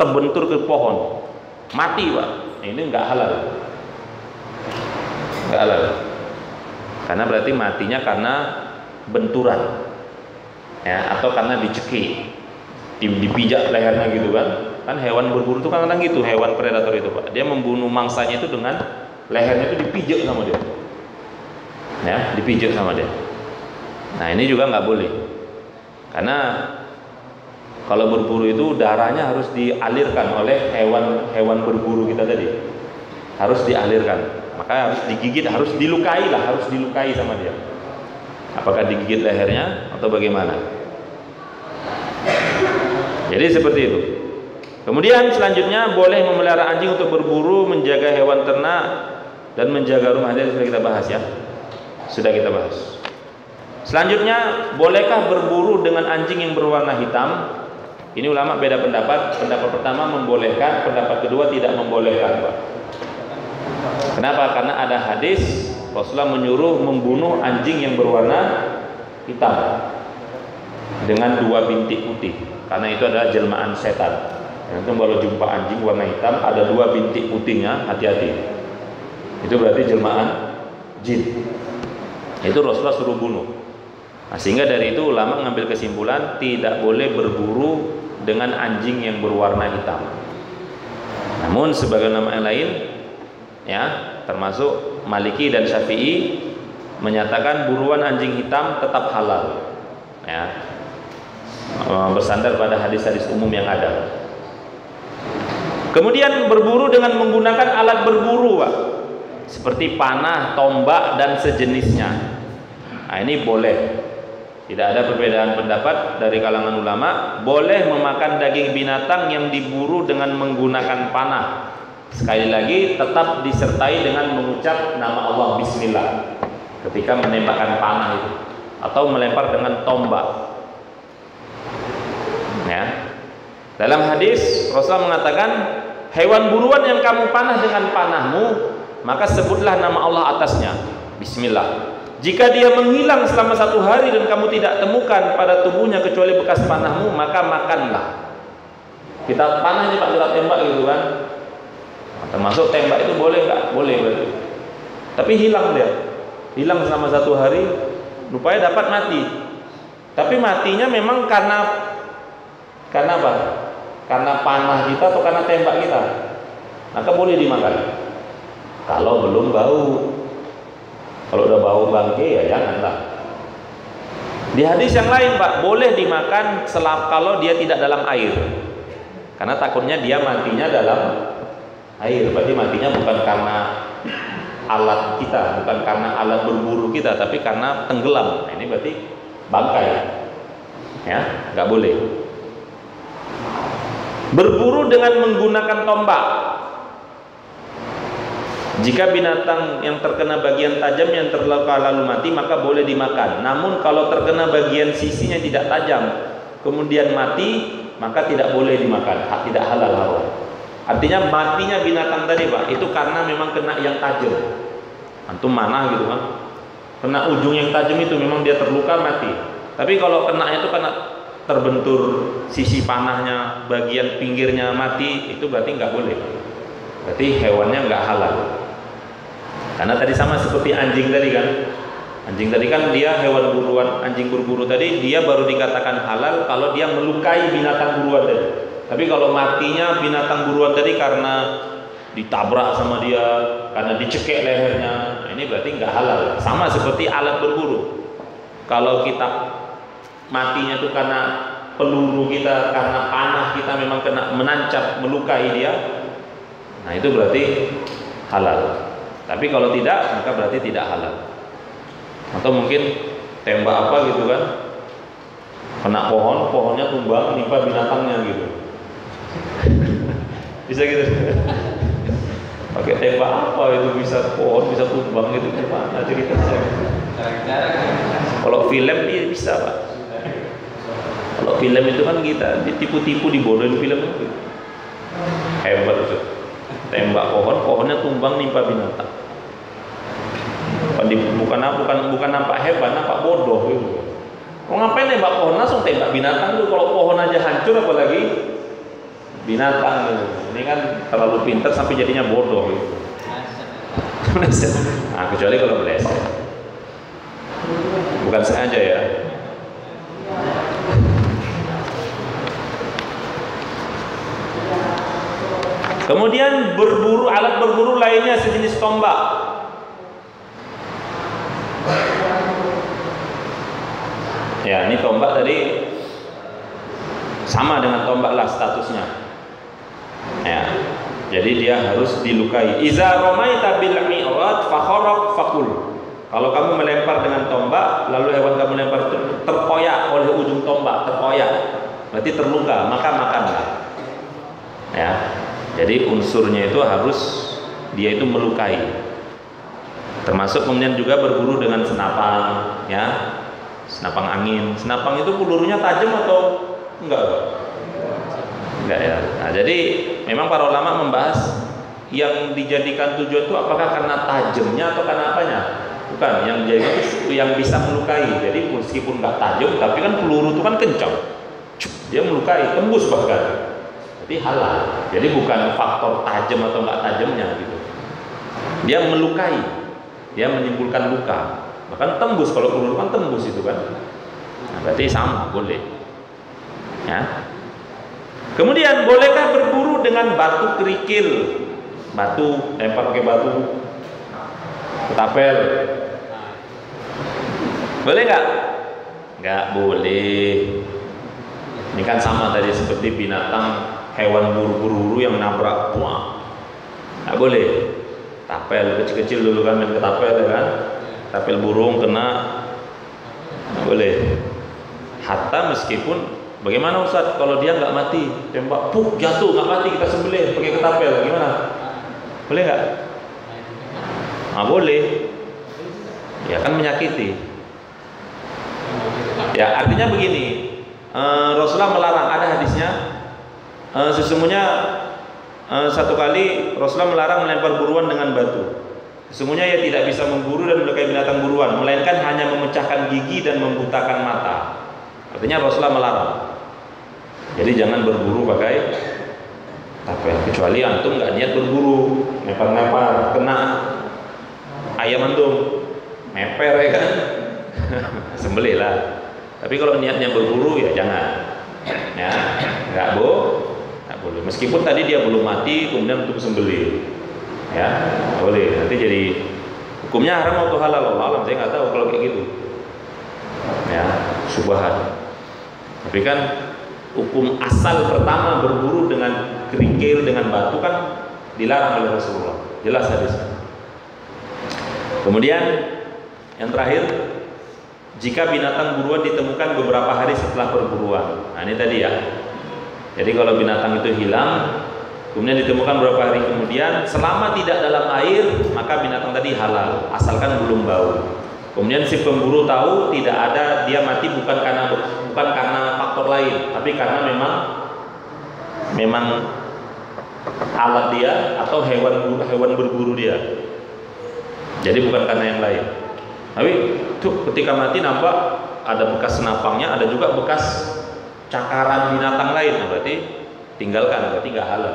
terbentur ke pohon, mati Pak. Ini nggak halal, nggak halal. Karena berarti matinya karena benturan, ya, atau karena dicekik, dipijak lehernya gitu kan. Kan hewan berburu itu kan kadang gitu, hewan predator itu Pak. Dia membunuh mangsanya itu dengan lehernya itu dipijak sama dia, ya, dipijak sama dia. Nah ini juga nggak boleh, karena kalau berburu itu darahnya harus dialirkan oleh hewan berburu kita tadi, harus dialirkan. Maka harus digigit, harus dilukai lah, harus dilukai sama dia. Apakah digigit lehernya atau bagaimana? Jadi seperti itu. Kemudian selanjutnya boleh memelihara anjing untuk berburu, menjaga hewan ternak, dan menjaga rumah. Ini sudah kita bahas ya. Sudah kita bahas. Selanjutnya, bolehkah berburu dengan anjing yang berwarna hitam? Ini ulama beda pendapat. Pendapat pertama membolehkan, pendapat kedua tidak membolehkan, Pak. Kenapa? Karena ada hadis Rasulullah menyuruh membunuh anjing yang berwarna hitam dengan 2 bintik putih, karena itu adalah jelmaan setan. Nanti kalau jumpa anjing warna hitam ada 2 bintik putihnya, hati-hati. Itu berarti jelmaan jin. Itu Rasulullah suruh bunuh. Nah, sehingga dari itu ulama mengambil kesimpulan tidak boleh berburu dengan anjing yang berwarna hitam. Namun sebagai ulama yang lain, ya, termasuk Maliki dan Syafi'i, menyatakan buruan anjing hitam tetap halal, ya, bersandar pada hadis-hadis umum yang ada. Kemudian berburu dengan menggunakan alat berburu, Pak, seperti panah, tombak, dan sejenisnya. Nah, ini boleh. Tidak ada perbedaan pendapat dari kalangan ulama. Boleh memakan daging binatang yang diburu dengan menggunakan panah. Sekali lagi tetap disertai dengan mengucap nama Allah, Bismillah, ketika menembakkan panah itu, atau melempar dengan tombak, ya. Dalam hadis Rasulullah mengatakan, hewan buruan yang kamu panah dengan panahmu, maka sebutlah nama Allah atasnya, Bismillah. Jika dia menghilang selama 1 hari dan kamu tidak temukan pada tubuhnya kecuali bekas panahmu, maka makanlah. Kita panah ini Pak, kita tembak gitu kan. Termasuk tembak itu boleh nggak? Boleh berarti. Tapi hilang dia, hilang selama 1 hari, rupanya dapat mati. Tapi matinya memang karena apa? Karena panah kita atau karena tembak kita? Maka boleh dimakan. Kalau belum bau. Kalau udah bau bangke ya janganlah. Di hadis yang lain Pak, boleh dimakan kalau dia tidak dalam air. Karena takutnya dia matinya dalam air. Berarti matinya bukan karena alat kita, bukan karena alat berburu kita, tapi karena tenggelam. Nah, ini berarti bangkai. Ya, nggak boleh. Berburu dengan menggunakan tombak. Jika binatang yang terkena bagian tajam yang terluka lalu mati, maka boleh dimakan. Namun kalau terkena bagian sisinya tidak tajam kemudian mati, maka tidak boleh dimakan, tidak halal. Artinya matinya binatang tadi Pak, itu karena memang kena yang tajam. Antum mana gitu kan, kena ujung yang tajam itu memang dia terluka mati. Tapi kalau kena itu karena terbentur sisi panahnya, bagian pinggirnya mati, itu berarti nggak boleh. Berarti hewannya nggak halal. Karena tadi sama seperti anjing tadi kan. Anjing tadi kan dia hewan buruan, anjing berburu tadi dia baru dikatakan halal kalau dia melukai binatang buruan tadi. Tapi kalau matinya binatang buruan tadi karena ditabrak sama dia, karena dicekek lehernya, ini berarti nggak halal. Sama seperti alat berburu. Kalau kita matinya itu karena peluru kita, karena panah kita memang kena menancap melukai dia, nah itu berarti halal. Tapi kalau tidak, maka berarti tidak halal. Atau mungkin tembak apa gitu kan, kena pohon, pohonnya tumbang, nimpa binatangnya gitu. Bisa gitu. Pakai tembak apa itu bisa pohon bisa tumbang gitu, gimana ceritanya? Kalau film dia bisa Pak. Kalau film itu kan kita ditipu-tipu, dibodohin film itu. Hebat itu. Tembak pohon, pohonnya tumbang nimpa binatang. Bukan nampak hebat, nampak bodoh gitu. Mau ngapain nembak pohon, langsung tembak binatang tuh. Kalau pohon aja hancur apalagi binatang gitu. Ini kan terlalu pintar sampai jadinya bodoh gitu. Nah, kecuali kalau meleset. Bukan sengaja ya. Kemudian berburu, alat berburu lainnya sejenis tombak. Ya, ini tombak tadi sama dengan tombak lah statusnya. Ya, jadi dia harus dilukai. Iza ramaita bil mi'rad fakharaq fakul. Kalau kamu melempar dengan tombak, lalu hewan kamu lempar terkoyak oleh ujung tombak, terkoyak, berarti terluka, maka makanlah. Ya, jadi unsurnya itu harus dia itu melukai. Termasuk kemudian juga berburu dengan senapang, ya, senapang angin. Senapang itu pelurunya tajam atau enggak? Enggak ya. Nah, jadi memang para ulama membahas yang dijadikan tujuan itu apakah karena tajamnya atau karena apanya? Bukan, yang jadi itu yang bisa melukai. Jadi meskipun nggak tajam, tapi kan peluru itu kan kencang, dia melukai, tembus bahkan. Jadi halal. Jadi bukan faktor tajam atau nggak tajamnya gitu. Dia melukai, dia menimbulkan luka. Bahkan tembus, kalau peluru kan tembus itu kan. Nah, berarti sama, boleh. Ya. Kemudian bolehkah berburu dengan batu kerikil? Batu, lempar pakai batu, ketapel. Boleh nggak? Nggak boleh. Ini kan sama tadi seperti binatang, hewan buru-buru yang nabrak, buah. Nggak boleh. Tapel kecil-kecil dulu kan main ketapel ya kan. Tapel burung kena, nggak boleh. Hatta meskipun bagaimana Ustaz kalau dia nggak mati, tembak, puk jatuh nggak mati, kita sembelih pakai ketapel, gimana? Boleh nggak? Nggak boleh. Ya kan menyakiti. Ya artinya begini, Rasulullah melarang, ada hadisnya. Sesungguhnya satu kali Rasulullah melarang melempar buruan dengan batu. Sesungguhnya ia tidak bisa memburu dan melukai binatang buruan, melainkan hanya memecahkan gigi dan membutakan mata. Artinya Rasulullah melarang. Jadi jangan berburu pakai tapel, kecuali antum nggak niat berburu, lempar-lempar, kena ayam antum, meper ya kan, sembelih lah. Tapi kalau niatnya berburu ya jangan, ya nggak boleh. Meskipun tadi dia belum mati, kemudian untuk sembelih, ya boleh. Nanti jadi hukumnya haram atau halal, Allah alam, saya nggak tahu kalau kayak gitu. Ya, subhan. Tapi kan hukum asal pertama berburu dengan kerikil, dengan batu kan dilarang oleh Rasulullah, jelas hadisnya. Kemudian yang terakhir, jika binatang buruan ditemukan beberapa hari setelah perburuan. Nah ini tadi ya. Jadi kalau binatang itu hilang, kemudian ditemukan beberapa hari kemudian, selama tidak dalam air, maka binatang tadi halal, asalkan belum bau. Kemudian si pemburu tahu tidak ada, dia mati bukan karena faktor lain, tapi karena memang alat dia atau hewan berburu dia. Jadi bukan karena yang lain. Tapi tuh ketika mati nampak ada bekas senapangnya, ada juga bekas cakaran binatang lain. Nah, berarti tinggalkan, berarti nggak halal.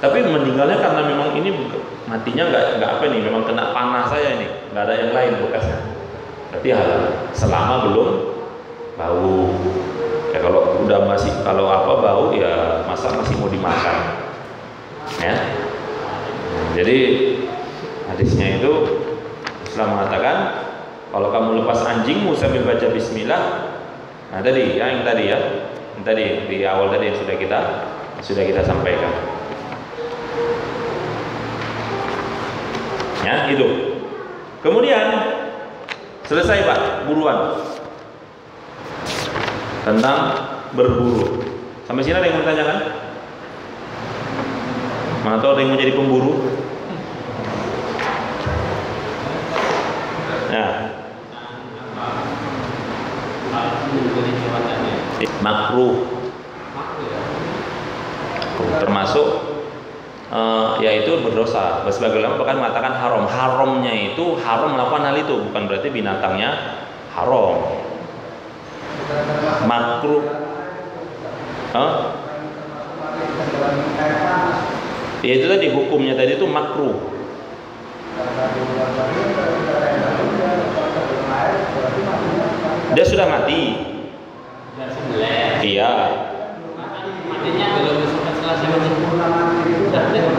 Tapi meninggalnya karena memang ini matinya nggak apa nih, memang kena panah saya ini, nggak ada yang lain bekasnya. Berarti halal selama belum bau. Ya kalau udah kalau apa bau ya masa masih mau dimakan. Ya. Jadi hadisnya itu Islam mengatakan kalau kamu lepas anjingmu sambil baca bismillah. Nah tadi ya, yang tadi di awal tadi yang sudah kita sampaikan. Ya, itu. Kemudian selesai Pak, buruan. Tentang berburu. Sampai sini ada yang mau tanyakan? Mana tahu ada yang mau jadi pemburu? Nah. Makruh. Termasuk yaitu berdosa. Sebagian ulama bahkan mengatakan haram. Haramnya itu haram melakukan hal itu, bukan berarti binatangnya haram. Makruh. Ya itu tadi hukumnya tadi itu makruh. Dia sudah mati. Iya. Matinya belum sempat selesai.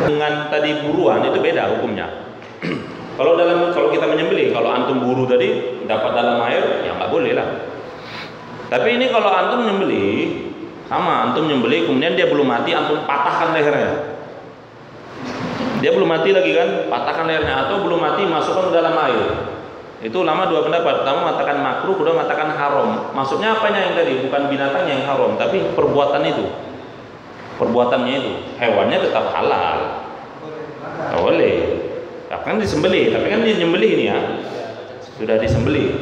Dengan tadi buruan itu beda hukumnya. Kalau kita menyembelih, kalau antum buru tadi dapat dalam air, ya nggak boleh lah. Tapi ini kalau antum menyembelih, sama antum menyembelih, kemudian dia belum mati, antum patahkan lehernya. Dia belum mati lagi kan, patahkan lehernya, atau belum mati masukkan ke dalam air. Itu ulama dua pendapat. Pertama mengatakan makruh, kedua mengatakan haram. Maksudnya apanya yang tadi? Bukan binatangnya yang haram, tapi perbuatan itu. Perbuatannya itu. Hewannya tetap halal. Boleh. Kan disembelih, tapi kan disembelih ini ya. Sudah disembelih.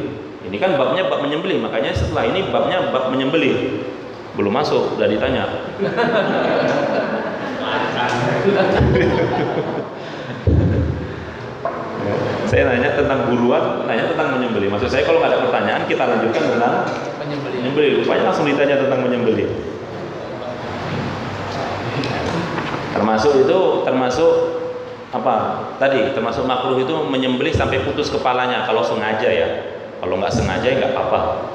Ini kan babnya bab menyembelih, makanya setelah ini babnya bab menyembelih. Belum masuk, sudah ditanya. Saya nanya tentang buruan, nanya tentang menyembelih. Maksud saya kalau nggak ada pertanyaan, kita lanjutkan tentang menyembelih. Rupanya langsung ditanya tentang menyembelih. Termasuk apa? Tadi termasuk makruh itu menyembelih sampai putus kepalanya kalau sengaja ya. Kalau nggak sengaja nggak apa-apa.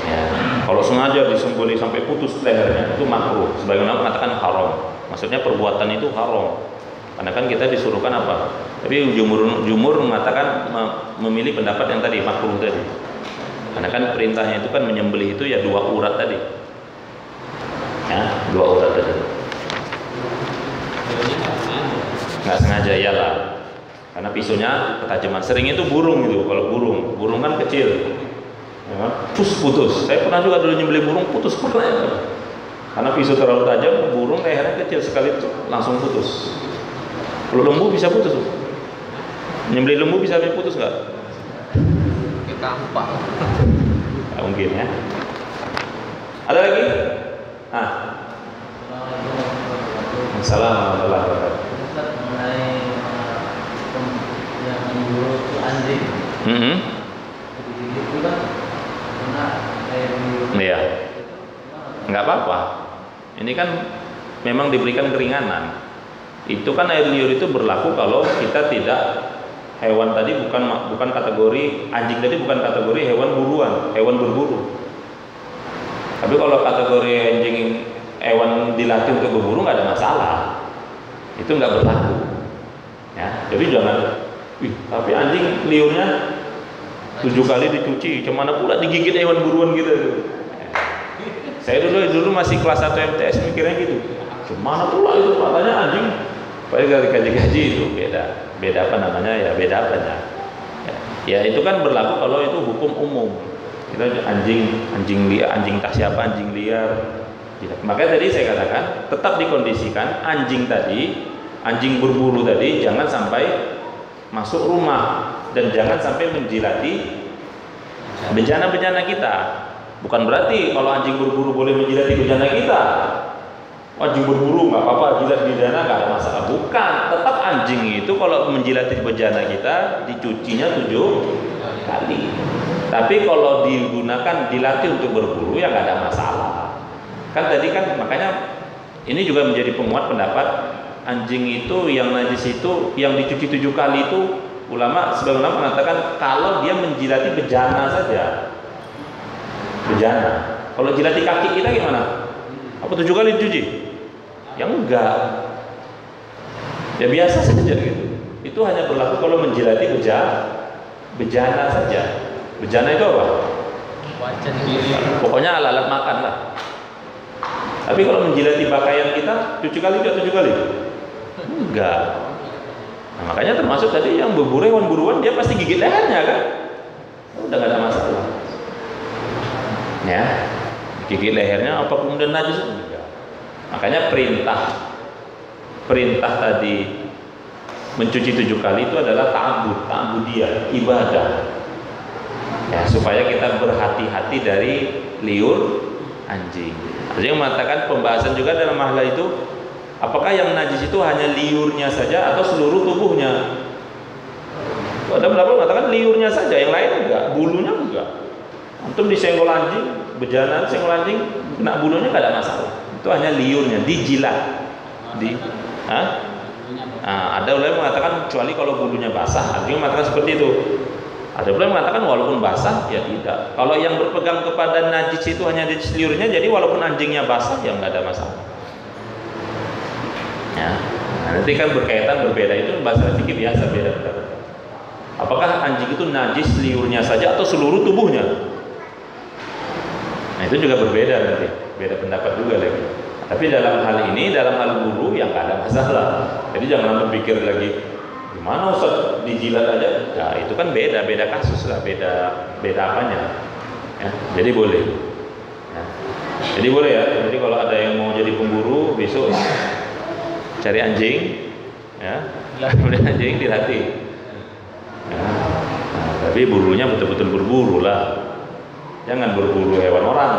Ya. Kalau sengaja disembelih sampai putus lehernya itu makruh. Sebagian orang mengatakan haram. Maksudnya perbuatan itu haram. Karena kan kita disuruhkan apa? Tapi jumhur mengatakan memilih pendapat yang tadi makruh tadi. Karena kan perintahnya itu kan menyembelih itu ya 2 urat tadi. Ya, 2 urat tadi. Nggak sengaja iyalah. Karena pisaunya ketajaman. Sering itu burung itu. Kalau burung kan kecil. Ya, putus. Saya pernah juga dulu nyembelih burung putus pernah ya. Karena pisau terlalu tajam, burung lehernya kecil sekali itu langsung putus. Kalau lembu bisa putus. Nyembelih lembu bisa putus nggak? Kita apa? Nggak mungkin ya. Ada lagi? Assalamualaikum warahmatullahi wabarakatuh. Mengenai yang memburu itu anjing. Itu kan kena air liur. Iya. Nggak apa-apa. Ini kan memang diberikan keringanan. Itu kan air liur itu berlaku kalau kita tidak hewan tadi bukan kategori anjing tadi bukan kategori hewan buruan, hewan berburu. Tapi kalau kategori anjing hewan dilatih untuk berburu nggak ada masalah. Itu nggak berlaku. Ya, jadi jangan. Tapi anjing liurnya 7 kali dicuci, cemana pula digigit hewan buruan gitu. Saya dulu masih kelas 1 MTS mikirnya gitu. Cemana pula itu katanya anjing. Padahal gaji-gaji itu beda apa namanya ya beda apanya. Ya itu kan berlaku kalau itu hukum umum. Kita anjing liar, anjing tak siapa anjing liar. Makanya tadi saya katakan tetap dikondisikan anjing berburu tadi jangan sampai masuk rumah dan jangan sampai menjilati bejana-bejana kita. Bukan berarti kalau anjing berburu boleh menjilati bejana kita. Anjing berburu nggak apa-apa, jilat bejana nggak ada masalah. Bukan, tetap anjing itu kalau menjilati bejana kita dicucinya 7 kali. Tapi kalau digunakan dilatih untuk berburu ya nggak ada masalah. Kan tadi kan makanya ini juga menjadi penguat pendapat anjing itu yang najis itu yang dicuci 7 kali itu sebagian ulama mengatakan kalau dia menjilati bejana saja. Bejana. Kalau jilati kaki kita gimana? Apa 7 kali dicuci? Ya enggak. Ya biasa saja gitu. Itu hanya berlaku kalau menjilati bejana saja. Bejana itu apa? Wajan diri. Pokoknya alat-alat makan lah. Tapi kalau menjilati pakaian kita 7 kali juga 7 kali? Enggak. Nah, makanya termasuk tadi yang berburu hewan buruan dia pasti gigit lehernya kan? Udah nggak ada masalah. Ya, gigit lehernya apa kemudian najis? Enggak. Makanya perintah tadi mencuci 7 kali itu adalah ta'budiyah, ibadah. Ya, supaya kita berhati-hati dari liur anjing. Ada yang mengatakan pembahasan juga dalam masalah itu, apakah yang najis itu hanya liurnya saja atau seluruh tubuhnya? Ada beberapa mengatakan liurnya saja, yang lain enggak, bulunya enggak. Antum disenggol anjing, bejana senggol anjing, kena bulunya enggak ada masalah. Itu hanya liurnya, dijilat. Hah? Nah, ada ulama mengatakan kecuali kalau bulunya basah, ada yang mengatakan seperti itu. Ada ulama mengatakan walaupun basah ya tidak. Kalau yang berpegang kepada najis itu hanya di seliurnya, jadi walaupun anjingnya basah ya nggak ada masalah. Ya, nah, nanti kan berkaitan berbeda itu bahasa fikih biasa beda pendapat. Apakah anjing itu najis seliurnya saja atau seluruh tubuhnya? Nah itu juga berbeda nanti, beda pendapat juga lagi. Tapi dalam hal ini, dalam hal bulu yang nggak ada masalah. Jadi jangan berpikir lagi gimana Ustaz dijilat aja. Nah itu kan beda kasus lah, beda apanya. Ya, jadi boleh. Ya. Jadi boleh ya. Jadi kalau ada yang mau jadi pemburu besok cari anjing, ya, kemudian anjing dilatih. Ya. Nah, tapi burunya betul-betul berburu lah. Jangan berburu hewan orang.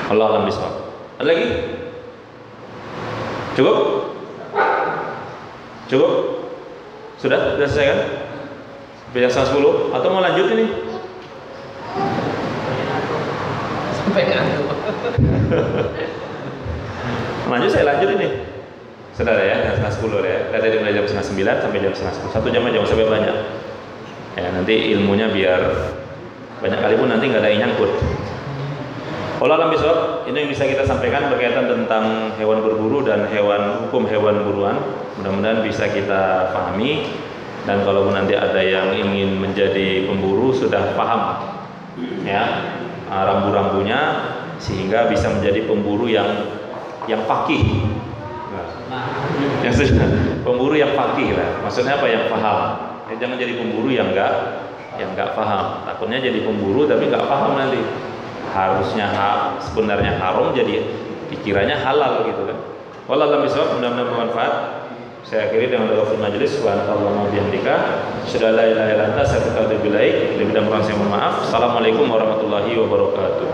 Allah alam bismillah. Ada lagi? Cukup? Cukup? Sudah selesai kan? Sampai jam 10 atau mau lanjut ini? Sampai ngantuk. Lanjut saya lanjut ini. Saudara ya, jam 10 ya. Tadi mulai jam 8:30 sampai jam 9:30. 1 jam aja sampai banyak. Ya, nanti ilmunya biar banyak kali pun nanti nggak ada yang nyangkut. Allah alam bisawab, ini yang bisa kita sampaikan berkaitan tentang hewan berburu dan hukum hewan buruan. Mudah-mudahan bisa kita pahami, dan kalau nanti ada yang ingin menjadi pemburu sudah paham ya rambu-rambunya, sehingga bisa menjadi pemburu yang faqih. Yang pemburu yang faqih lah. Maksudnya apa? Yang paham. Jangan jadi pemburu yang nggak paham. Takutnya jadi pemburu tapi nggak paham nanti. Harusnya sebenarnya haram jadi dikiranya halal gitu kan. Wallahu a'lam bishawab. Mudah-mudahan bermanfaat. Saya akhiri dengan doa majelis. Subhanallah wa bihamdika, asyhadu an la ilaha illa anta, astaghfiruka wa atubu ilaik. Lebih dan kurang saya mohon maaf. Assalamualaikum warahmatullahi wabarakatuh.